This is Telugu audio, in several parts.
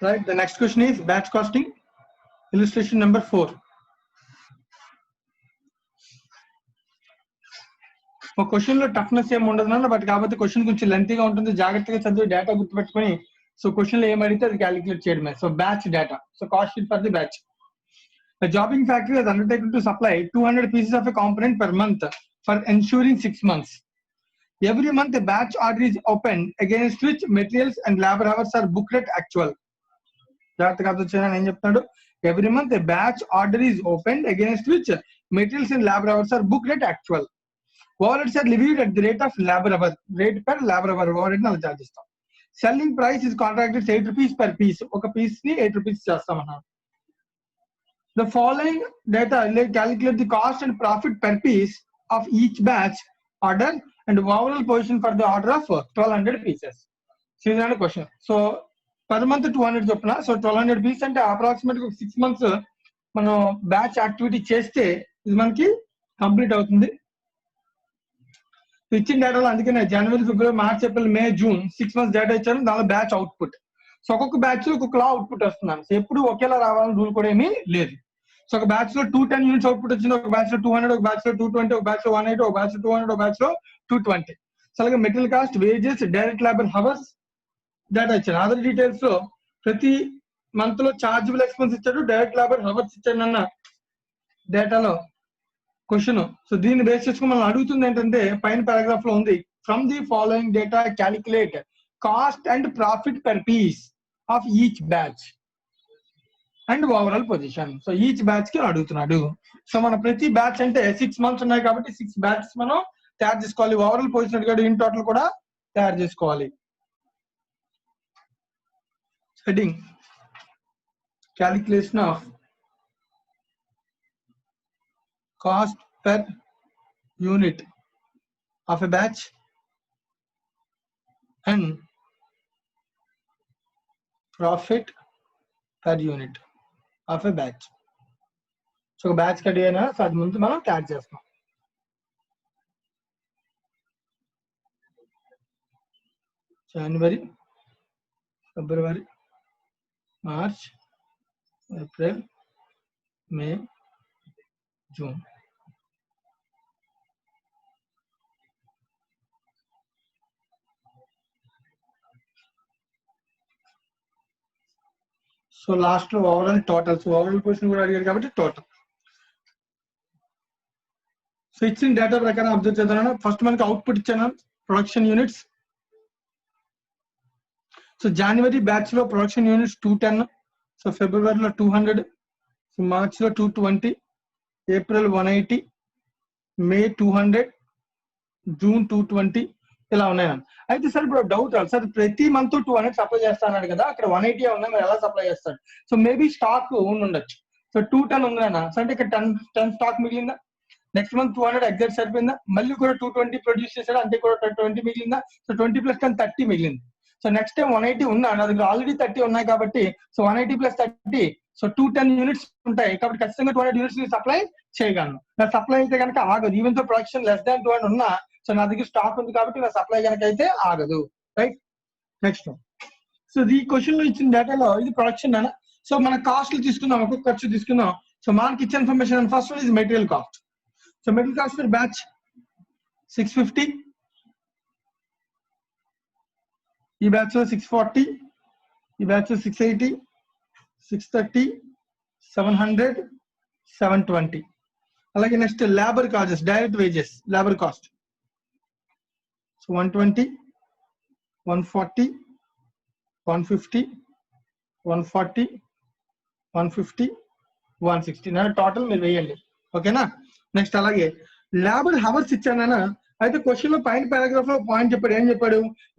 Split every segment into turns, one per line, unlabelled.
Right. The next question is batch costing. Illustration number 4. ఒక క్వశ్చన్ లో టఫ్నెస్ ఏమి ఉండదు బట్ కాకపోతే క్వశ్చన్ కొంచెం లెంతీగా ఉంటుంది, జాగ్రత్తగా చదివి డేటా గుర్తుపెట్టుకుని సో క్వశ్చన్ లో ఏమడితే అది క్యాలిక్యులేట్ చేయడమే. So batch data, so cost sheet for the batch. A jobbing factory has undertaken to supply 200 pieces of a component per month for ensuring 6 months. Every month a batch order is opened against which materials and labor hours are booked at actual. జాగ్రత్తగా అర్థం ఏం చెప్తున్నాడు, every month a batch order is opened against which materials and labor hours are booked at actual. Overheads are levied at the rate of labor hour, rate per labor hour. Overhead ని చార్జ్ చేస్తాం. Selling price is contracted 8 rupees per piece. ఒక పీస్ ని 8 rupees చేస్తాం అన్నాం. The following data calculate the cost and profit per piece of each batch order and overall position for the order of 1200 pieces. So this is a question. So per month 200 చొప్పున, సో 1200 pieces అంటే అప్రాక్సిమేట్ 6 months మనం బ్యాచ్ యాక్టివిటీ చేస్తే ఇది మనకి కంప్లీట్ అవుతుంది. ఇచ్చిన డేటాలో అందుకనే జనవరి, ఫిబ్రవరి, మార్చ్, ఏప్రిల్, మే, జూన్ 6 months డేటా ఇచ్చాను. దానిలో బ్యాచ్ అవుట్పుట్. సో ఒక్కొక్క బ్యాచ్ ఒక్కొక్కలా అవుట్పుట్ వస్తున్నాను. సో ఎప్పుడు ఒకేలా రావాలని రూల్ కూడా ఏమీ లేదు. సో ఒక బ్యాచ్ లో 210 యూనిట్స్ అవుట్పుట్ వచ్చింది, ఒక బ్యాచ్ లో 200, ఒక బ్యాచ్ లో 220, ఒక బ్యాచ్ లో 180, ఒక బ్యాచ్ లో 200, ఒక బ్యాచ్ లో 220. సో అలాగే material cost, wages, direct labour hours data ఇచ్చాను. అదర్ డీటెయిల్స్ లో ప్రతి మంత్ లో చార్జబుల్ ఎక్స్పెన్స్ ఇచ్చాడు, డైరెక్ట్ లేబర్ హవర్స్ ఇచ్చాడు అన్న డేటాలో క్వశ్చన్. సో దీన్ని బేస్ చేసుకుని మనం అడుగుతుంది ఏంటంటే పైన పారాగ్రాఫ్ లో ఉంది, from the following data calculate cost and profit per piece of each batch and overall position. So each batch కి అడుగుతున్నాడు. సో మన ప్రతి బ్యాచ్ అంటే 6 months ఉన్నాయి కాబట్టి 6 బ్యాచెస్ మనం తయారు చేసుకోవాలి. ఓవరాల్ పొజిషన్ అడిగాడు, ఇన్ టోటల్ కూడా తయారు చేసుకోవాలి. Heading calculation of cost per unit of a batch and profit per unit of a batch. So ఒక బ్యాచ్ కట్ అయినా సో అది ముందు మనం తయారు చేస్తాం. జనవరి, ఫిబ్రవరి, మార్చ్, ఏప్రిల్, మే, జూన్. సో లాస్ట్ లో overall total, so overall question కూడా అడిగారు కాబట్టి టోటల్. సో ఇచ్చిన డేటా ప్రకారం అబ్జర్వ్ చేద్దాం. ఫస్ట్ మనకి అవుట్పుట్ ఇచ్చాను, ప్రొడక్షన్ యూనిట్స్. సో జనవరి బ్యాచ్ లో ప్రొడక్షన్ యూనిట్స్ 210, సో ఫిబ్రవరిలో 200, సో మార్చ్ లో 220, ఏప్రిల్ 180, మే 200, జూన్ 220 ఇలా ఉన్నాయి. అయితే సార్ ఇప్పుడు డౌట్ రాదు సార్, ప్రతి మంత్ 200 సప్లై చేస్తాను కదా, అక్కడ 180 ఉన్నాయి, మరి ఎలా సప్లై చేస్తాడు? సో మేబీ స్టాక్ ఉండొచ్చు. సో 210 ఉందా సో అంటే ఇక్కడ 10 స్టాక్ మిగిలిందా? నెక్స్ట్ మంత్ 200 ఎగ్జాక్ట్ సరిపోయిందా? మళ్ళీ కూడా 220 ప్రొడ్యూస్ చేశాడు, అంటే కూడా 20 మిగిలిందా? సో 20 + 10 30 మిగిలింది. సో నెక్స్ట్ టైం 180 ఉన్నా, నా దగ్గర ఆల్రెడీ 30 ఉన్నాయి కాబట్టి సో 180 + 30, సో 210 యూనిట్స్ ఉంటాయి కాబట్టి ఖచ్చితంగా 200 యూనిట్స్ సప్లై చేయగలను. నా సప్లై అయితే కనుక ఆగదు. ఈవెన్ తో ప్రొడక్షన్ లెస్ దాన్ 200 ఉన్నా, సో నా దగ్గర స్టాక్ ఉంది కాబట్టి నా సప్లై కనుక అయితే ఆగదు. రైట్. నెక్స్ట్, సో ఈ క్వశ్చన్ లో ఇచ్చిన డేటాలో ఇది ప్రొడక్షన్ అన్న. సో మన కాస్ట్లు తీసుకుందాం, ఒక్కొక్క ఖర్చు తీసుకుందాం. సో మనకి ఇచ్చిన information first one is material cost. So material cost for batch 650, ఈ బ్యాచ్ లో 640, ఈ బ్యాచ్ లో 680, 630, 700, 720. అలాగే next labour cost, direct wages, labour cost. So 120, 140, 150, 140, 150, 160. నా టోటల్ మీరు వేయండి, ఓకేనా? నెక్స్ట్ అలాగే లేబర్ హవర్స్ ఇచ్చానన్నా. అయితే క్వశ్చన్ లో పైన పారాగ్రాఫ్ లో పాయింట్ చెప్పాడు, ఏం చెప్పాడు?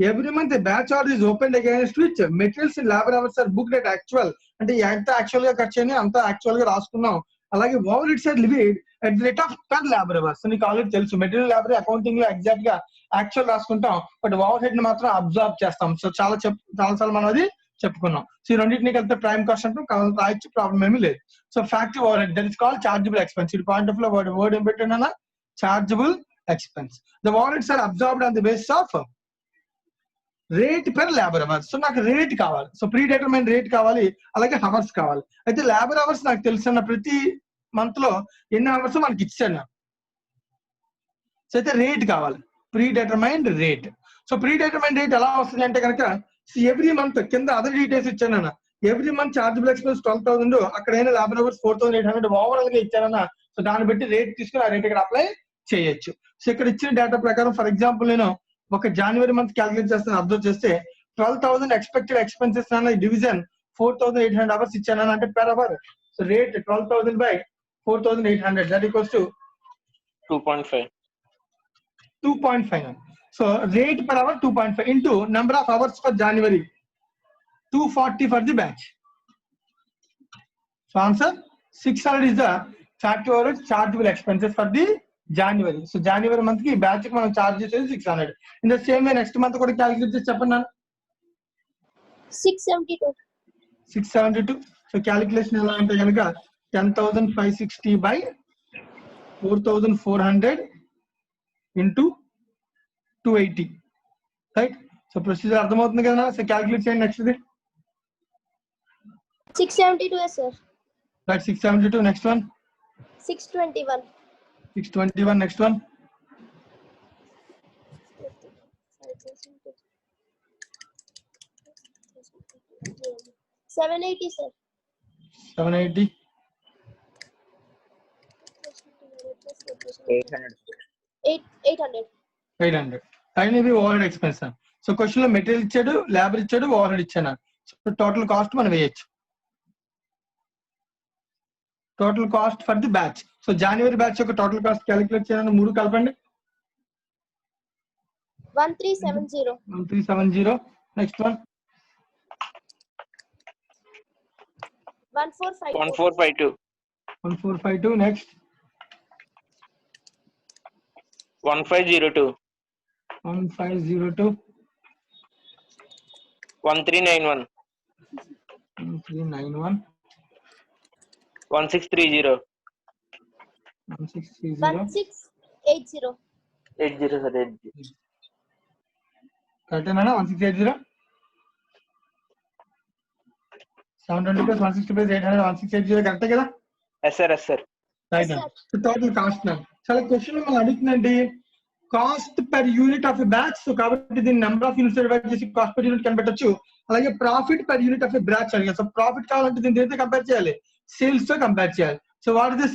Every month batch order is open against which materials and labour hours are booked at actual. అంటే ఎంత యాక్చువల్ గా ఖర్చు అయినా అంత యాక్చువల్ గా రాసుకున్నాం. అలాగే overheads are levied at the rate of per labour hours. నీకు ఆల్రెడీ తెలుసు, మెటీరియల్ లేబర్ అకౌంటింగ్ లో ఎగ్జాక్ట్ గా యాక్చువల్ రాసుకుంటాం, బట్ ఓవర్ హెడ్ ని మాత్రం అబ్జర్వ్ చేస్తాం. సో చాలాసార్లు మనం అది చెప్పుకున్నాం. సో ఈ రెండింటిని కలిపితే ప్రైమ్ కాస్ట్ అంటాం, రాయొచ్చు, ప్రాబ్లం ఏమీ లేదు. So factory over head, that is called chargeable expense. ఈ పాయింట్ ఆఫ్ లో వర్డ్ ఏం పెట్టినా chargeable expense. The overheads are absorbed on the basis of rate per labour hours. So నాకు రేట్ కావాలి, సో ప్రీ డిటర్మైన్ రేట్ కావాలి, అలాగే అవర్స్ కావాలి. అయితే లేబర్ అవర్స్ నాకు తెలుసు అన్న, ప్రతి మంత్ లో ఎన్ని అవర్స్ మనకి ఇచ్చాను. సో అయితే రేట్ కావాలి, predetermined rate. So predetermined rate ఎలా వస్తుంది అంటే కనుక ఎవ్రీ మంత్ కింద అదర్ డీటెయిల్స్ ఇచ్చానన్న. ఎవ్రీ మంత్ చార్జబుల్ ఎక్స్పెన్స్ 12,000, అక్కడైనా లేబర్ అవర్స్ 4,800 ఓవరాల్ గా ఇచ్చానన్న. సో దాన్ని బట్టి రేట్ తీసుకుని ఆ రేట్ ఇక్కడ అప్లై చేయొచ్చు. సో ఇక్కడ ఇచ్చిన డేటా ప్రకారం ఫర్ ఎగ్జాంపుల్ నేను ఒక జనవరి మంత్ క్యాలిక్యులేట్ చేస్తాను. అబ్జర్వ్ చేస్తే 12,000 ఎక్స్పెక్టెడ్ ఎక్స్పెన్సెస్ అన్న డివిజన్ 4,800 అవర్స్ ఇచ్చానన్న, అంటే per hour. So rate 12,000 by 4,800 that equals to 2.5. So rate per hour 2.5 into number of hours for January 240 for the batch. So answer 600 is the factory hours chargeable expenses for the January. So January month ki batch ki manam charge chesedi 600. In the same way next month kuda calculate chesi cheppandi. 672. So calculation ela ante ganuka 10,560 by 4,400 into 280, right? So procedure అర్థమవుతుంది కదా. సో క్యాలిక్యులేట్ చేయండి. నెక్స్ట్ ఇది
672 sir.
Right, 672. Next one
621.
621. Next one
780 sir.
780. 800. అయినా ఇది over head expense. So question లో మెటీరియల్ ఇచ్చాడు, లేబర్ ఇచ్చాడు, ఓవర్ హెడ్ ఇచ్చాను. సో టోటల్ కాస్ట్ మనం వేయచ్చు. Total cost for the batch. So January batch యొక్క టోటల్ కాస్ట్ క్యాలిక్యులేట్ చేయాలని 3 కలపండి.
1370.
Next one
1452.
నెక్స్ట్
1502.
1391.
1630.
1680.
80 sir.
కరెక్టేనా? 1680. 720 plus 160 plus 800 1680 కరెక్టే కదా?
Yes sir.
Right. So total cost నా చాలా క్వశ్చన్ మనం అడుగుతుందండి cost per unit of a batch. So కాబట్టి దీని నెంబర్ ఆఫ్ యూనిట్స్ డివైడ్ చేసి కాస్ట్ పర్ యూనిట్ కనిపెట్టొచ్చు. అలాగే profit per unit of a batch అడిగారు. సో ప్రాఫిట్ కావాలంటే దీని దేనితో కంపేర్ చేయాలి? సేల్స్ తో కంపేర్ చేయాలి. So what is the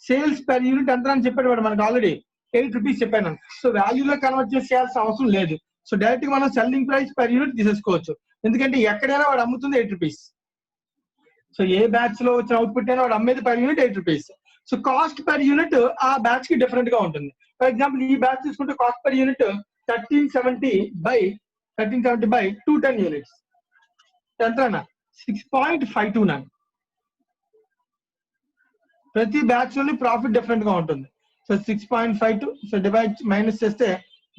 sales per unit ఎంత అని చెప్పాడు వాడు మనకు ఆల్రెడీ 8 రూపీస్ చెప్పాను. సో వాల్యూలో కన్వర్ట్ చేయాల్సిన అవసరం లేదు. సో డైరెక్ట్ గా మనం సెల్లింగ్ ప్రైస్ పర్ యూనిట్ తీసేసుకోవచ్చు. ఎందుకంటే ఎక్కడైనా వాడు అమ్ముతుంది 8 రూపీస్. సో ఏ బ్యాచ్ లో వచ్చిన అవుట్పుట్ అయినా వాడు అమ్మేది per unit 8 rupees. So cost per unit ఆ బ్యాచ్ కి డిఫరెంట్ గా ఉంటుంది. ఫర్ ఎగ్జాంపుల్ ఈ బ్యాచ్ తీసుకుంటే cost per unit 1370 by 210 units ఎంతనా 6.529. ప్రతి బ్యాచ్ లోని ప్రాఫిట్ డిఫరెంట్ గా ఉంటుంది. సో 6.52. సో డివైడ్ మైనస్ చేస్తే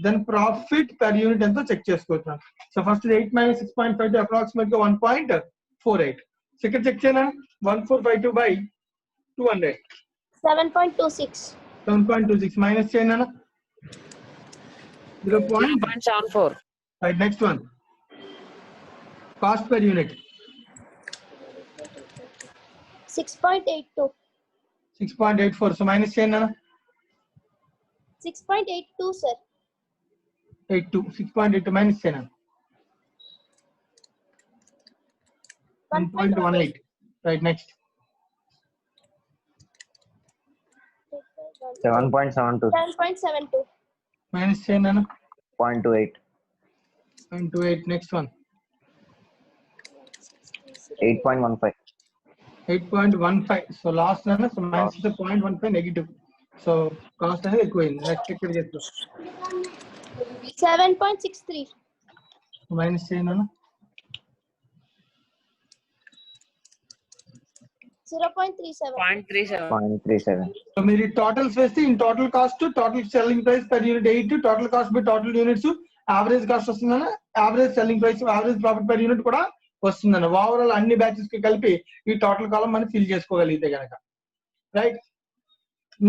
దెన్ ప్రాఫిట్ పర్ యూనిట్ ఎంతో చెక్ చేసుకోవచ్చు. సో ఫస్ట్ 8 minus 6.52 అప్రాక్సిమేట్ గా 1.48. సో ఇక్కడ చెక్ చేయాలి 1452 by 200 7.26 మైనస్ చేయండి
0.74.
Right. Next one cost per unit
6.82.
6.84. So minus చేయండి
6.82 sir.
6.82 మైనస్ చేయండి 1.18. రైట్. నెక్స్ట్
7.72.
మైనస్ చేయండి
0.28.
0.28. Next one
8.15.
8.15. సో లాస్ట్ అన్న so minus 0.15 negative. So cost అనేది ఎక్కువైంది. నెక్స్ట్ ఇక్కడ చేస్తాం
7.63.
మైనస్ చేయండి
0.37.
సో మీరు టోటల్స్ వేస్తే in total cost total selling price per unit 8 total cost by total units average cost వస్తుందన్న average selling price average profit per unit కూడా వస్తుందన్న. ఓవరాల్ అన్ని బ్యాచెస్ కి కలిపి ఈ టోటల్ కాలం మనం ఫిల్ చేసుకోగలిగితే కనుక. రైట్.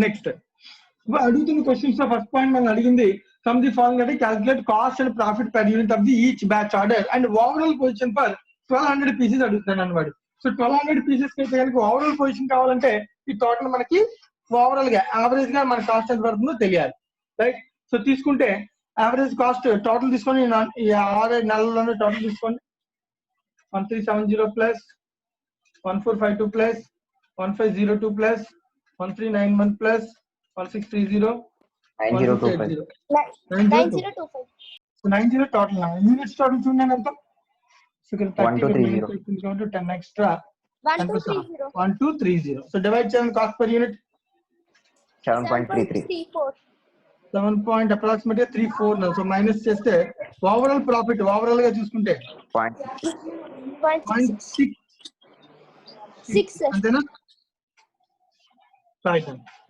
నెక్స్ట్ అడుగుతున్న క్వశ్చన్స్ లో ఫస్ట్ పాయింట్ మనం అడిగింది From the following data, calculate cost and profit per unit of the each batch order and overall position for 1200 pieces అడుగుతున్నాను అన్నమాట. సో 1200 pieces అయితే కనుక ఓవరాల్ పొజిషన్ కావాలంటే ఈ టోటల్ మనకి ఓవరాల్ గా యావరేజ్ గా మన కాస్ట్ ఎంత పడుతుందో తెలియాలి, రైట్? సో తీసుకుంటే యావరేజ్ కాస్ట్ టోటల్ తీసుకొని 6 నెలల్లోనే టోటల్ తీసుకోండి. 1370 plus 1452 plus 1502 plus 1391 plus 1630
9025.
9025.
So 90 total now. Units total చూడండి ఎంత? So ఇక్కడ
1230.
10 extra.
1230.
1230. So divide 7 cost per unit.
7.33.
7 point approximately 34 now. So minus చేస్తే overall profit overall గా చూసుకుంటే 0.6 అంతేనా?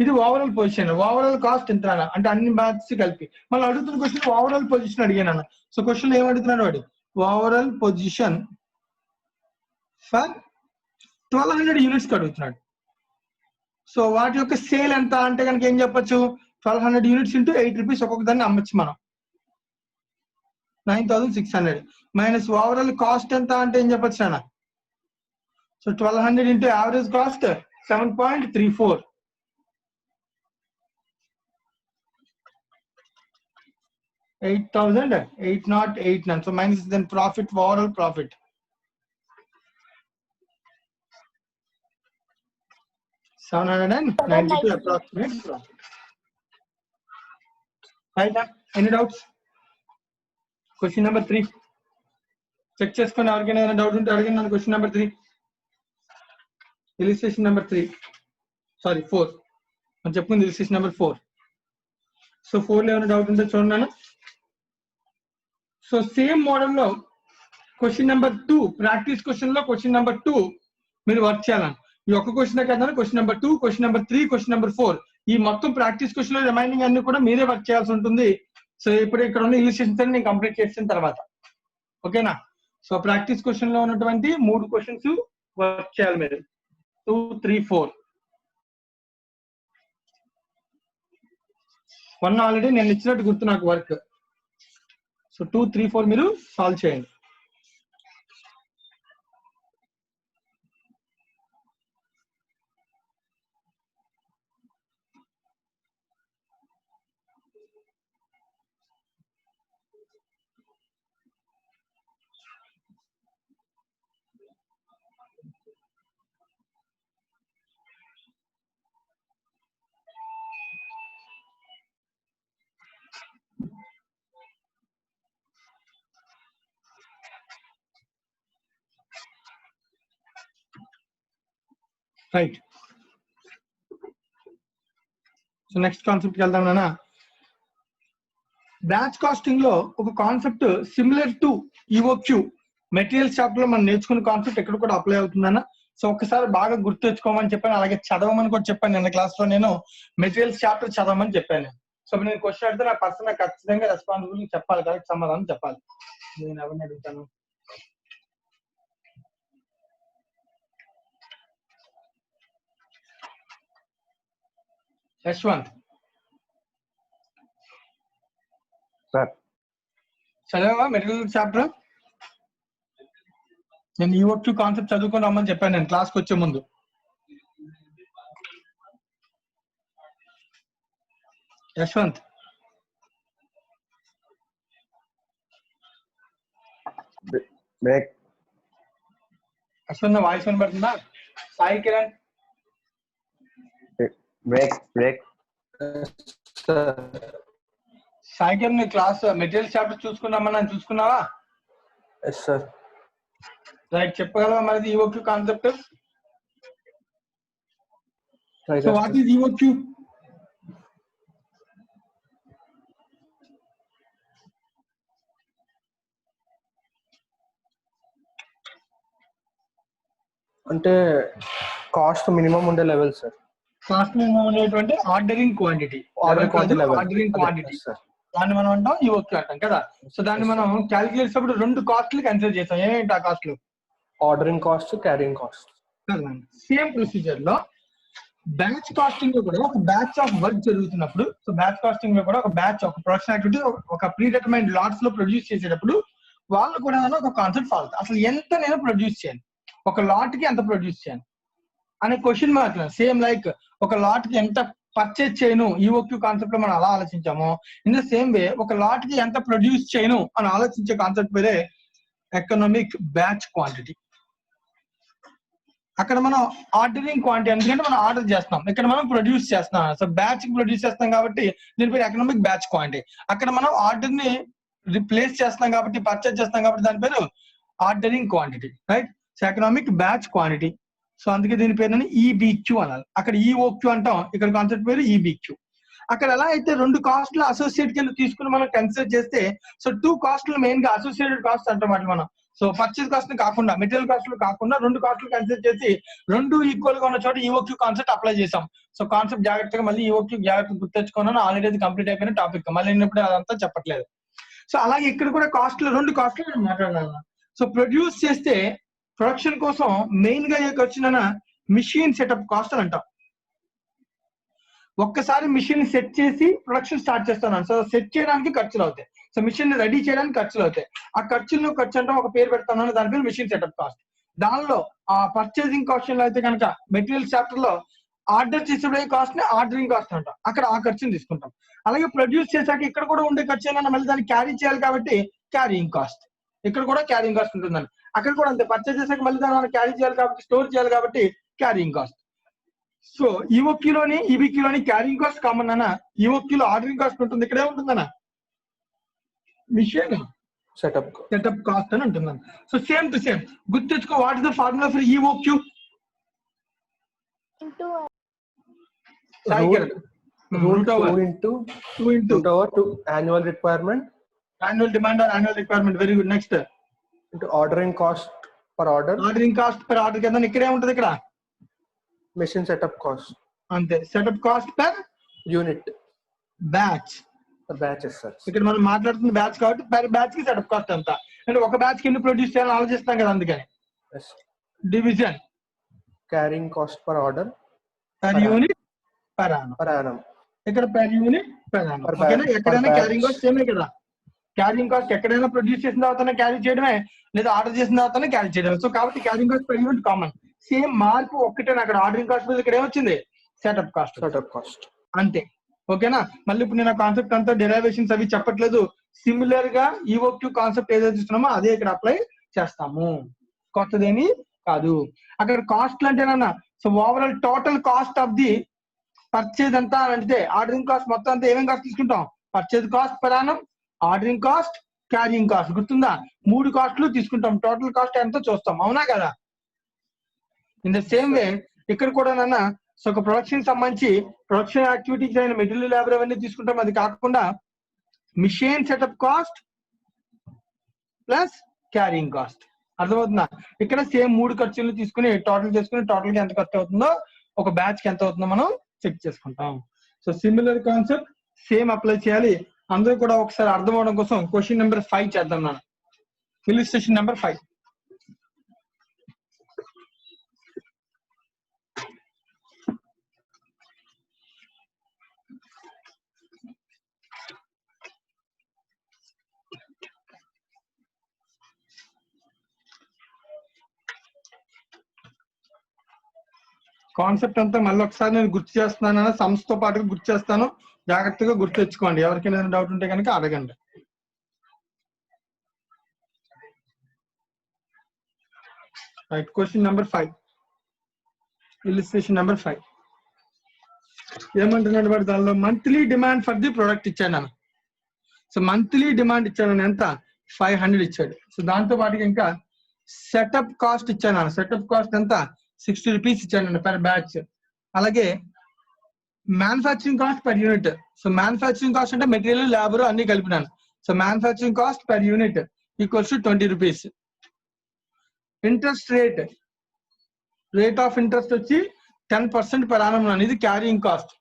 ఇది ఓవరాల్ పొజిషన్. ఓవరాల్ కాస్ట్ ఎంత అంటే అన్ని బ్యాచ్ కలిపి. మళ్ళీ అడుగుతున్న క్వశ్చన్ ఓవరాల్ పొజిషన్ అడిగాను. సో క్వశ్చన్ ఏం అడుగుతున్నాడు వాడు? ఓవరాల్ పొజిషన్ ఫర్ 1200 యూనిట్స్ అడుగుతున్నాడు. సో వాటి యొక్క సేల్ ఎంత అంటే కనుక ఏం చెప్పొచ్చు? 1200 యూనిట్స్ ఇంటూ 8 రూపీస్ ఒక్కొక్క దాన్ని అమ్మచ్చు మనం. 9600 మైనస్ ఓవరాల్ కాస్ట్ ఎంత అంటే ఏం చెప్పొచ్చు అన్న? So 1200 into average cost 7.34. 8,808. So minus then profit, overall profit. $792 approximate profit. Right? Any doubts? Question number 3. Check చేసుకొని ఎవరికైనా ఏదైనా డౌట్ ఉంటే అడగండి. Question number 3. Illustration number 3. Sorry 4. మనం చెప్పుకుంది ఇలిస్ట్రేషన్ నెంబర్ 4. సో 4 లో ఏమైనా డౌట్ ఉంటే చూడండి. సో సేమ్ మోడల్ లో క్వశ్చన్ నెంబర్ 2 ప్రాక్టీస్ క్వశ్చన్ లో క్వశ్చన్ నెంబర్ 2 మీరు వర్క్ చేయాలని. ఈ ఒక్క క్వశ్చన్ కదా, question number 2, question number 3, question number 4 ఈ మొత్తం ప్రాక్టీస్ క్వశ్చన్ లో రిమైనింగ్ అన్ని కూడా మీరే వర్క్ చేయాల్సి ఉంటుంది. సో ఇప్పుడు ఇక్కడ ఉన్న ఇలిస్ట్రేషన్స్ అన్ని నేను కంప్లీట్ చేసిన తర్వాత ఓకేనా. సో ప్రాక్టీస్ క్వశ్చన్ లో ఉన్నటువంటి 3 క్వశ్చన్స్ వర్క్ చేయాలి మీరు. 2, 3, 4. 1 ఆల్రెడీ నేను ఇచ్చినట్టు గుర్తు నాకు వర్క్. సో 2, 3, 4 మీరు సాల్వ్ చేయండి. రైట్. సో నెక్స్ట్ కాన్సెప్ట్ కి వెళ్దాం నాన్న. బ్యాచ్ కాస్టింగ్ లో ఒక concept similar to EOQ materials chapter లో మనం నేర్చుకున్న కాన్సెప్ట్ ఎక్కడ కూడా అప్లై అవుతుందన్న. సో ఒకసారి బాగా గుర్తు తెచ్చుకోమని చెప్పాను, అలాగే చదవమని కూడా చెప్పాను. నిన్న క్లాస్ లో నేను మెటీరియల్స్ చాప్టర్ చదవమని చెప్పాను. సో నేను క్వశ్చన్ అడిగితే నా పర్సన్ ఖచ్చితంగా రెస్పాన్సిబుల్ చెప్పాలి, కరెక్ట్ సమాధానం చెప్పాలి. నేను ఎవరిని అడుగుతాను? యశ్వంత్
సార్
చదివావా మెటీరియల్ చాప్టర్? నేను ఈఓక్యూ కాన్సెప్ట్ చదువుకొని రమ్మని చెప్పాను నేను క్లాస్కి వచ్చే ముందు. యశ్వంత్
బ్రేక్.
యశ్వంత్ వాయిస్ వినబడుతుందా? Sai Kiran
break.
Sai Kiran class material chapter చూసుకున్నామన్నా చూసుకున్నావా?
Yes sir.
రైట్, చెప్పగలవా మరి ఈఓక్యూ కాన్సెప్ట్? So what is EOQ?
అంటే కాస్ట్ మినిమం ఉండే లెవెల్ సార్.
కాస్ట్ మినిమం ఉండేటువంటి ఆర్డరింగ్ క్వాంటిటీ. ఆర్డరింగ్ క్వాంటిటీ దాన్ని మనం అంటాం ఈఓక్యూ అంటాం కదా. సో దాన్ని మనం క్యాలిక్యులేట్ చేసినప్పుడు 2 కాస్ట్లు కన్సిడర్ చేస్తాం. ఏంటి ఆ కాస్ట్లు?
Ordering cost, carrying cost.
Same procedure లో బ్యాచ్ కాస్టింగ్ లో కూడా ఒక బ్యాచ్ ఆఫ్ వర్క్ జరుగుతున్నప్పుడు, సో బ్యాచ్ కాస్టింగ్ లో కూడా ఒక బ్యాచ్ ఒక ప్రొడక్షన్ యాక్టివిటీ ఒక ప్రీ డిటర్మైన్డ్ లాట్స్ లో ప్రొడ్యూస్ చేసేటప్పుడు వాళ్ళు కూడా ఒక కాన్సెప్ట్ ఫాలో అవుతారు. అసలు ఎంత నేను ప్రొడ్యూస్ చేయాలి, ఒక లాట్ కి ఎంత ప్రొడ్యూస్ చేయాలి అనే క్వశ్చన్ మాత్రం సేమ్ లైక్ ఒక లాట్ కి ఎంత పర్చేజ్ చేయను ఈఓక్యూ కాన్సెప్ట్ లో మనం అలా ఆలోచించాము. ఇన్ ద సేమ్ వే ఒక లాట్ కి ఎంత ప్రొడ్యూస్ చేయను అని ఆలోచించే కాన్సెప్ట్ పేరే ఎకనామిక్ బ్యాచ్ క్వాంటిటీ. అక్కడ మనం ఆర్డరింగ్ క్వాంటిటీ, ఎందుకంటే మనం ఆర్డర్ చేస్తాం, ఇక్కడ మనం ప్రొడ్యూస్ చేస్తాం. సో బ్యాచ్ ప్రొడ్యూస్ చేస్తాం కాబట్టి దీని పేరు ఎకనామిక్ బ్యాచ్ క్వాంటిటీ. అక్కడ మనం ఆర్డర్ ని రిప్లేస్ చేస్తాం కాబట్టి, పర్చేజ్ చేస్తాం కాబట్టి దాని పేరు ordering quantity, right? So economic batch quantity. So అందుకే దీని పేరు ఈబిక్యూ అనాలి. అక్కడ ఈఓక్యూ అంటాం, ఇక్కడ కాన్సెప్ట్ పేరు ఈబిక్యూ. అక్కడ ఎలా అయితే రెండు కాస్ట్లు అసోసియేట్ కింద తీసుకుని మనం కన్సిడర్ చేస్తే, సో 2 కాస్ట్లు మెయిన్ గా అసోసియేటెడ్ కాస్ట్ అంటాం వాటి మనం. సో పర్చేజ్ కాస్ట్ కాకుండా, మెటీరియల్ కాస్ట్ కాకుండా 2 కాస్ట్లు కన్సిడర్ చేసి 2 ఈక్వల్ గా ఉన్న చోట ఈఓక్యూ కాన్సెప్ట్ అప్లై చేసాం. సో కాన్సెప్ట్ జాగ్రత్తగా మళ్ళీ ఈఓక్యూ జాగ్రత్తగా గుర్తెచ్చుకున్నాను, ఆల్రెడీ అది కంప్లీట్ అయిపోయిన టాపిక్, మళ్ళీ ఇప్పుడు అదంతా చెప్పట్లేదు. సో అలాగే ఇక్కడ కూడా కాస్ట్లు 2 కాస్ట్లు మనం మాట్లాడాలి. సో ప్రొడ్యూస్ చేస్తే ప్రొడక్షన్ కోసం మెయిన్ గా ఏ ఖర్చున మిషన్ సెటప్ కాస్ట్ అని అంటాం. ఒక్కసారి మిషన్ సెట్ చేసి ప్రొడక్షన్ స్టార్ట్ చేస్తున్నాను, సో సెట్ చేయడానికి ఖర్చులు అవుతాయి, సో మిషన్ రెడీ చేయడానికి ఖర్చులు అవుతాయి. ఆ ఖర్చుల్లో ఖర్చు అంటే ఒక పేరు పెడతాను, దాని పేరు మిషన్ సెటప్ కాస్ట్. దానిలో ఆ పర్చేసింగ్ కాస్ట్ అయితే కనుక మెటీరియల్ చాప్టర్ లో ఆర్డర్ చేసే కాస్ట్ ని ఆర్డరింగ్ కాస్ట్ అంటాం, అక్కడ ఆ ఖర్చుని తీసుకుంటాం. అలాగే ప్రొడ్యూస్ చేశాక ఇక్కడ కూడా ఉండే ఖర్చు ఏమన్నా మళ్ళీ దాన్ని క్యారీ చేయాలి కాబట్టి క్యారీయింగ్ కాస్ట్, ఇక్కడ కూడా క్యారీయింగ్ కాస్ట్ ఉంటుందండి. అక్కడ కూడా అంతే, పర్చేజ్ చేశాక మళ్ళీ దాన్ని క్యారీ చేయాలి కాబట్టి, స్టోర్ చేయాలి కాబట్టి క్యారీయింగ్ కాస్ట్. సో ఈఓక్యూలోని ఈబిక్యూలోని క్యారింగ్ కాస్ట్ కామన్ అన్న, ఈఓక్యూలో ఆర్డరింగ్ కాస్ట్ ఉంటుంది, ఇక్కడ ఏముంటుందన్న మిషన్ సెటప్ కాస్ట్ అని ఉంటుందన్న. సో సేమ్ టు సేమ్ గుర్తెచ్చుకో, what is the formula for EOQ?
annual requirement,
annual demand or annual requirement. Very good. Next,
into ordering cost per order,
ordering cost per order కదా ఇక్కడే ఉంటది, ఇక్కడ
machine setup cost
అంతే, setup cost per
unit
batch,
batches sir.
ఇక్కడ మనం మాట్లాడుతున్న బ్యాచ్ కాబట్టి పర్ బ్యాచ్ కి సెటప్ కాస్ట్ ఎంత, అంటే ఒక బ్యాచ్ కి ఎన్ని ప్రొడ్యూస్ చేయాలని ఆలోచిస్తాం కదా, అందుకని division
carrying cost per order
per unit per annum. ఇక్కడ per యూనిట్ per annum. ఓకేనా? ఎక్కడైనా క్యారింగ్ కాస్ట్ సేమే కదా, క్యారింగ్ కాస్ట్ ఎక్కడైనా ప్రొడ్యూస్ చేసిన తర్వాత క్యారీ చేయడమే, లేదా ఆర్డర్ చేసిన తర్వాత క్యారీ చేయడమే. సో కాబట్టి carrying cost per unit common. Same మార్పు ఒక్కటే, అక్కడ ఆర్డరింగ్ కాస్ట్ మీద ఇక్కడ ఏమొచ్చింది సెటప్ కాస్ట్ అంతే. ఓకేనా? మళ్ళీ ఇప్పుడు నేను కాన్సెప్ట్ అంతా డెరైవేషన్స్ అవి చెప్పట్లేదు, సిమిలర్ గా ఈఓక్యూ కాన్సెప్ట్ ఏదైతే ఇస్తున్నామో అదే ఇక్కడ అప్లై చేస్తాము, కొత్తదేమి కాదు. అక్కడ కాస్ట్ అంటేనన్నా, so overall total cost of the purchase అంతా అంటే ఆర్డరింగ్ కాస్ట్ మొత్తం అంతా ఏమేమి కాస్ట్ తీసుకుంటాం, purchase cost per annum, ordering cost, carrying cost, గుర్తుందా? 3 కాస్ట్లు తీసుకుంటాం, టోటల్ కాస్ట్ ఎంతో చూస్తాం, అవునా కదా? ఇన్ ద సేమ్ వే ఇక్కడ కూడా నాన్న, సో ఒక ప్రొడక్షన్ సంబంధించి ప్రొడక్షన్ యాక్టివిటీస్ అయిన మెటీరియల్ లేబర్ అవన్నీ తీసుకుంటాం. అది కాకుండా machine setup cost plus carrying cost, అర్థమవుతుందా? ఇక్కడ సేమ్ 3 ఖర్చులు తీసుకుని టోటల్ చేసుకుని టోటల్ గా ఎంత ఖర్చు అవుతుందో, ఒక బ్యాచ్ కి ఎంత అవుతుందో మనం చెక్ చేసుకుంటాం. So similar concept same apply చేయాలి. అందరూ కూడా ఒకసారి అర్థం అవడం కోసం క్వశ్చన్ నెంబర్ 5 చేద్దాం నాన్న. Illustration number 5. కాన్సెప్ట్ అంతా మళ్ళీ ఒకసారి నేను గుర్తు చేస్తున్నాను, సంస్థతో పాటుగా గుర్తు చేస్తాను, జాగ్రత్తగా గుర్తు తెచ్చుకోండి. ఎవరికైనా డౌట్ ఉంటే కనుక అడగండి. Right, question number 5, illustration number 5. ఏమంటున్నాడు వాడు, దానిలో monthly demand for the product ఇచ్చాను. సో మంత్లీ డిమాండ్ ఇచ్చాను ఎంత, 500 ఇచ్చాడు. సో దాంతో పాటుగా ఇంకా సెటప్ కాస్ట్ ఇచ్చాను. సెటప్ కాస్ట్ ఎంత, 60 రూపీస్ ఇచ్చాను పర్ బ్యాచ్. అలాగే manufacturing cost per unit. So manufacturing cost అంటే మెటీరియల్ లేబర్ అన్ని కలిపినాను. So manufacturing cost per unit equals to 20 rupees. Interest rate of interest వచ్చి 10% per annum అనేది carrying cost.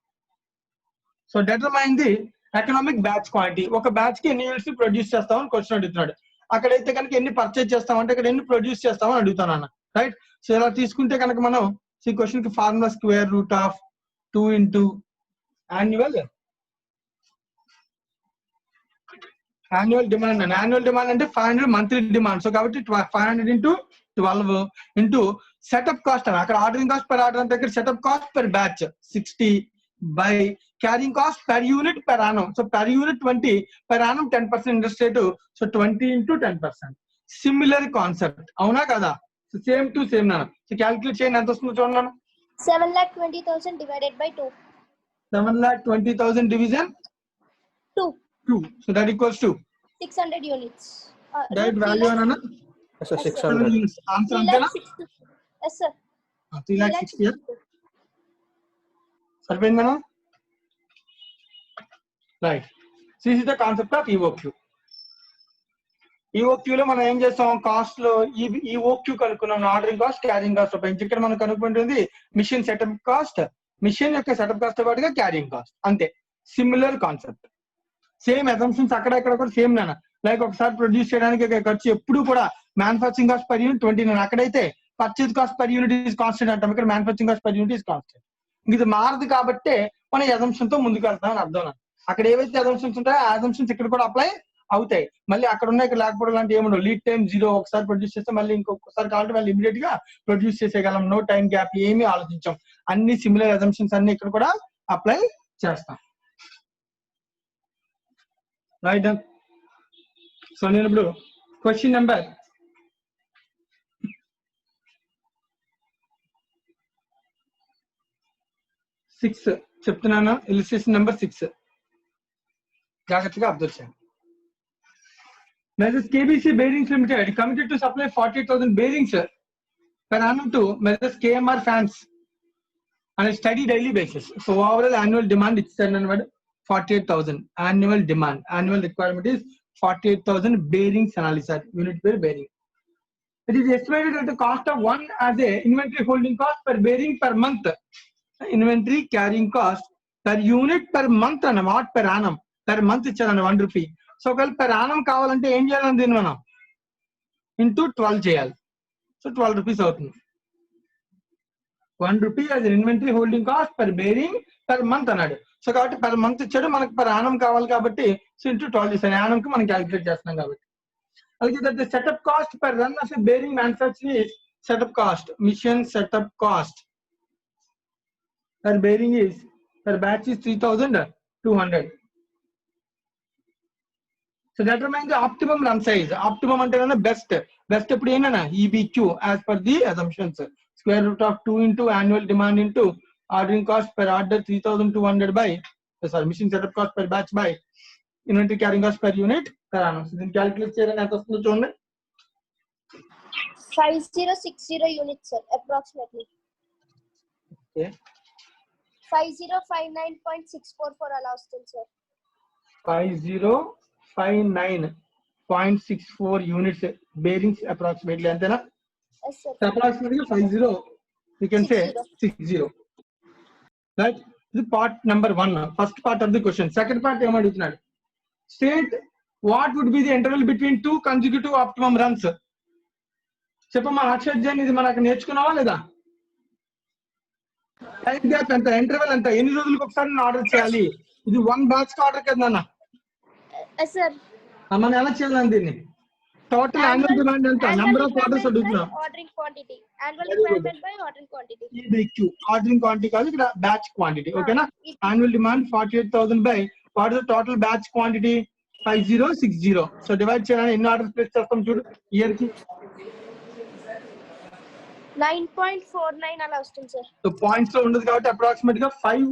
So determine the economic batch quantity. ఒక బ్యాచ్ కి ఎన్ని యూనిట్స్ ప్రొడ్యూస్ చేస్తామని క్వశ్చన్ అడుగుతున్నాడు. అక్కడైతే కనుక ఎన్ని పర్చేజ్ చేస్తామంటే ఇక్కడ ఎన్ని ప్రొడ్యూస్ చేస్తామని అడుగుతాను అన్న, రైట్? సో ఇలా తీసుకుంటే కనుక మనం ఈ క్వశ్చన్ కి formula square root of 2 into annual demand. And annual demand అంటే 500 monthly demand. So కాబట్టి 500 into 12 into setup cost అని అక్కడ ఆర్డరింగ్ కాస్ట్ per order అంటే ఇక్కడ setup cost per batch 60 by carrying cost per unit per annum. So per unit 20, per annum 10% interest rate. So 20 into 10%. Similar concept. అవునా కదా? So same to same నాన్న. So calculate చేయండి ఎంత వస్తుందో చూడండి నాన్న.
7,20,000 divided by 2.
7,20,000 division
2.
2. So that equals to
600 units.
that value అన్న.
Yes, sir, 600.
Answer అంతేనా?
3,60,000. Yes, sir.
3,60,000. సరిపోయింది madam. Right. So this is the concept of EOQ. EOQ లో మనం ఏం చేస్తాం, కాస్ట్ లో EOQ కనుక్కున్నాం, ఆర్డరింగ్ కాస్ట్, క్యారింగ్ కాస్ట్ ఉపయోగించి. ఇక్కడ మనం కనుక్కుంటుంది మిషన్ సెటప్ కాస్ట్, మిషన్ యొక్క సెటప్ కాస్ట్ తో పాటుగా క్యారింగ్ కాస్ట్. అంతే, సిమిలర్ కాన్సెప్ట్. సేమ్ అసంప్షన్స్ అక్కడ ఇక్కడ కూడా సేమ్ నాన్న. లైక్ ఒకసారి ప్రొడ్యూస్ చేయడానికి ఖర్చు ఎప్పుడు కూడా మ్యానుఫాక్చరింగ్ కాస్ట్ పర్ యూనిట్ 29. అక్కడైతే purchase cost per unit is constant అంటాం, ఇక్కడ manufacturing cost per unit is constant. ఇది మారదు కాబట్టి మనం అసంప్షన్ తో ముందుకు వెళ్తాం అని అర్థం. అక్కడ ఏవైతే అసంప్షన్స్ ఉంటాయో ఆ అసంప్షన్స్ ఇక్కడ కూడా అప్లై అవుతాయి. మళ్ళీ అక్కడ ఉన్నాయి ఇక్కడ లేకపోవడం లాంటి ఏముండవు. Lead time 0. ఒకసారి ప్రొడ్యూస్ చేస్తే మళ్ళీ ఇంకొకసారి కావాలంటే మళ్ళీ ఇమీడియట్ గా ప్రొడ్యూస్ చేసేయగలం. నో టైం గ్యాప్, ఏమీ ఆలోచించాం. అన్ని సిమిలర్ అసంప్షన్స్ అన్ని ఇక్కడ కూడా అప్లై చేస్తాం. రైట్. సో నేను ఇప్పుడు క్వశ్చన్ నెంబర్ 6 చెప్తున్నాను. ఇలిస్ట్రేషన్ నెంబర్ 6 జాగ్రత్తగా అబ్జర్వ్ చేయండి. Measures KBC Bearings Limited committed to supply 48,000 bearings per annum to Measures KMR fans on a steady daily basis. So overall annual demand is 48,000. Annual demand, annual requirement is 48,000 bearings analysis unit per bearing. It is estimated at the cost of 1 as a inventory holding cost per bearing per month. Inventory carrying cost per unit per month and not per annum. Per month ఇచ్చారన్న 1 rupee. So ఒకవేళ per annum కావాలంటే ఏం చేయాలని దీన్ని మనం ఇంటూ 12 చేయాలి. సో 12 rupees అవుతుంది. 1 rupee as an inventory holding cost per bearing per month అన్నాడు. సో కాబట్టి per month ఇచ్చాడు, మనకు per annum కావాలి కాబట్టి సో ఇంటూ 12 చేస్తాను. annum కి మనం క్యాలిక్యులేట్ చేస్తున్నాం కాబట్టి. అలాగే that the setup cost per run of a bearing manufacturing is setup cost. Mission setup cost per bearing is per batch is 3,200. So determine the optimum run size. Optimum అంటే best. Best ఎప్పుడు ఏంటన్నా EBQ as per the assumptions. Square root of 2 into annual demand into ordering cost per order 3,200 by machine setup cost per batch by inventory carrying cost per unit per annum. So దీన్ని క్యాలిక్యులేట్ చేయాలని ఎంత వస్తుందో చూడండి.
5060 units, sir, approximately.
Okay.
5059.644 అలా వస్తుంది, sir.
5059.64 units bearings approximately అంతేనా?
Yes, sir.
So approximately 50 we can say 60. Right? This is part number 1. First part of the question. Second part ఏం అడుగుతున్నాడు? State what would be the interval between 2 consecutive optimum runs. చెప్పమ్మా అక్షయ్ జైన్, ఇది మనకు నేర్చుకున్నావా లేదా? టైం గ్యాప్ ఎంత, ఇంటర్వెల్ ఎంత, ఎన్ని రోజులకు ఒకసారి ఆర్డర్ చేయాలి? ఇది 1 batch ఆర్డర్ కదా నాన్న.
Yes, sir.
మనం ఎలా చేయాలి దీన్ని? టోటల్ యాన్యువల్ డిమాండ్ ఎంత, నెంబర్ ఆఫ్ ఆర్డర్స్ అడుగుతున్నాం.
Ordering quantity. Annual requirement by ordering quantity.
EBQ ordering quantity కాదు, ఇక్కడ బ్యాచ్ క్వాంటిటీ. ఓకేనా? Annual demand 48,000 by what is the total batch quantity 5060. So divide చేయాలని ఎన్ని ఆర్డర్స్ ప్లేస్ చేస్తాం చూడు ఇయర్ కి.
9.49 అలా వస్తుంది, సార్.
సో పాయింట్స్ లో ఉండదు కాబట్టి అప్రాక్సిమేట్ గా 5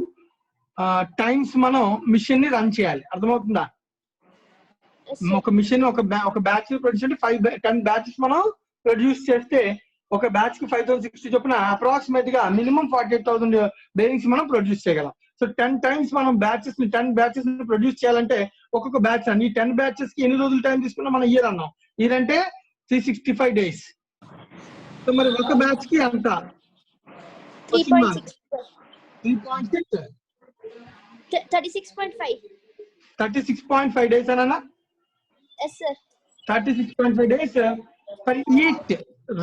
టైమ్స్ మనం మిషన్ ని రన్ చేయాలి. అర్థమవుతుందా? ఒక మిషన్ ఒక బ్యాచ్ ప్రొడ్యూస్ అంటే 10 బ్యాచెస్ మనం ప్రొడ్యూస్ చేస్తే ఒక బ్యాచ్ కి 5060 చొప్పున అప్రాక్సిమేట్ గా మినిమం 48,000 బేరింగ్స్ మనం ప్రొడ్యూస్ చేయగలం. సో 10 టైమ్స్ మనం 10 బ్యాచెస్ ని ప్రొడ్యూస్ చేయాలంటే ఒక్కొక్క బ్యాచ్ అండి 10 బ్యాచెస్ కి ఎన్ని రోజులు టైం తీసుకున్నా మనం ఇయర్ అన్నాం. ఇయర్ అంటే 365 days. సో మరి ఒక బ్యాచ్ కి ఎంత? 36.5 days అన్నా.
Yes, sir.
36.5 days for each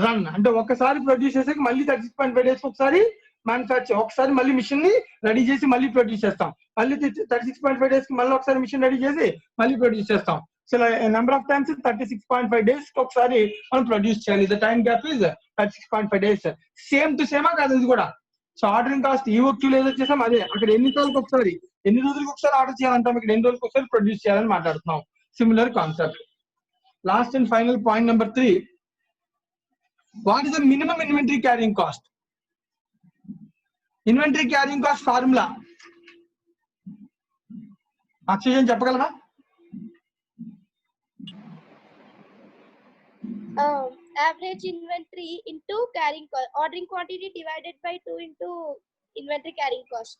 run. అంటే ఒకసారి ప్రొడ్యూస్ చేసాక మళ్ళీ 36.5 days ఒకసారి మ్యానుఫ్యాక్చర్, ఒకసారి మళ్ళీ మిషన్ ని రెడీ చేసి మళ్ళీ ప్రొడ్యూస్ చేస్తాం, మళ్ళీ 36.5 days కి మళ్ళీ ఒకసారి మిషన్ రెడీ చేసి మళ్ళీ ప్రొడ్యూస్ చేస్తాం. So number of times 36.5 days కి ఒకసారి మనం ప్రొడ్యూస్ చేయాలి. The time gap is 36.5 days. Same to సేమా కాదు ఇది కూడా. సో ఆర్డరింగ్ కాస్ట్ ఈఓక్యూ ఏదో చేసాం అదే, అక్కడ ఎన్ని రోజులకు ఒకసారి ఆర్డర్ చేయాలంటాం, ఇక్కడ ఎన్ని రోజులకు ఒకసారి ప్రొడ్యూస్ చేయాలని మాట్లాడుతున్నాం. Similar concept. Last and final point number 3, what is the minimum inventory carrying cost? Inventory carrying cost formula Akshay చెప్పగలరా?
Average inventory into carrying cost, ordering quantity divided by 2 into inventory carrying cost.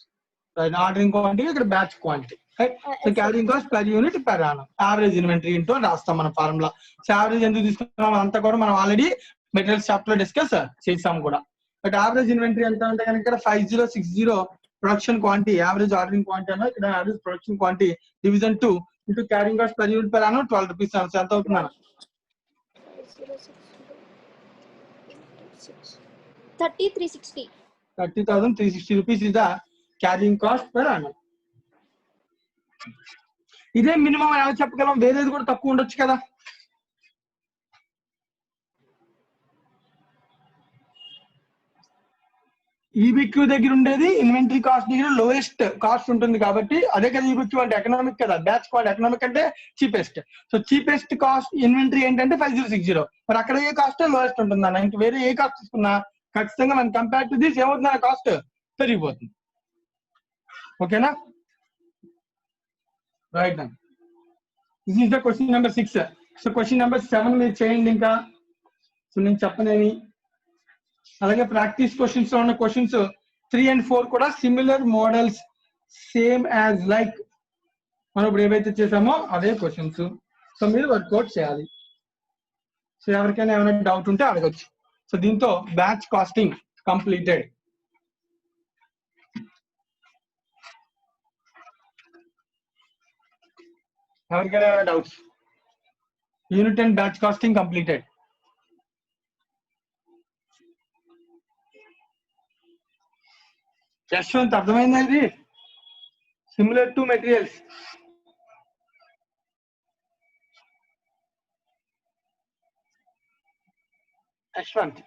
Right, ordering quantity ఇక్కడ batch quantity. Right. So carrying cost per unit per annum, average inventory into రాస్తాం మన ఫార్ములా. సో యావరేజ్ ఎందుకు తీసుకున్నాం అంతా కూడా మనం ఆల్రెడీ మెటీరియల్స్ చాప్టర్ లో డిస్కస్ చేసాం కూడా. బట్ యావరేజ్ ఇన్వెంటరీ ఎంత అంటే కనుక ఇక్కడ 5060 production quantity, average ordering quantity అన్న ఇక్కడ average production quantity division 2 into carrying cost per unit per annum 12 rupees. ఎంత అవుతుందా?
30,360.
30,360 rupees is the carrying cost per annum. ఇదే మినిమం ఎలా చెప్పగలం? వేరేది కూడా తక్కువ ఉండొచ్చు కదా. ఈబిక్యూ దగ్గర ఉండేది ఇన్వెంటరీ కాస్ట్ దగ్గర లోయెస్ట్ కాస్ట్ ఉంటుంది కాబట్టి అదే కదా ఈబిక్యూ అంటే, ఎకనామిక్ కదా. బ్యాచ్ క్వాంటిటీ ఎకనామిక్ అంటే cheapest. So cheapest cost inventory ఏంటంటే 5060. మరి అక్కడ ఏ కాస్ట్ లోయెస్ట్ ఉంటుందన్న, ఇంక వేరే ఏ కాస్ట్ తీసుకున్నా ఖచ్చితంగా మనం కంపేర్ టు దిస్ ఏమవుతుందన్న కాస్ట్ పెరిగిపోతుంది. ఓకేనా? రైట్ అండి. This is the question number 6. So question number 7 మీరు చేయండి ఇంకా. సో నేను చెప్పనేవి అలాగే ప్రాక్టీస్ క్వశ్చన్స్ లో ఉన్న క్వశ్చన్స్ 3 and 4 కూడా similar models, same as like మనం ఇప్పుడు ఏవైతే చేసామో అదే క్వశ్చన్స్. సో మీరు వర్కౌట్ చేయాలి. సో ఎవరికైనా ఏమైనా డౌట్ ఉంటే అడగచ్చు. సో దీంతో బ్యాచ్ కాస్టింగ్ కంప్లీటెడ్. ఎవరికైనా ఏమైనా doubts? Unit and batch costing completed. Yashwanth అర్థమైందా ఇది? Similar to materials. యశ్వంత్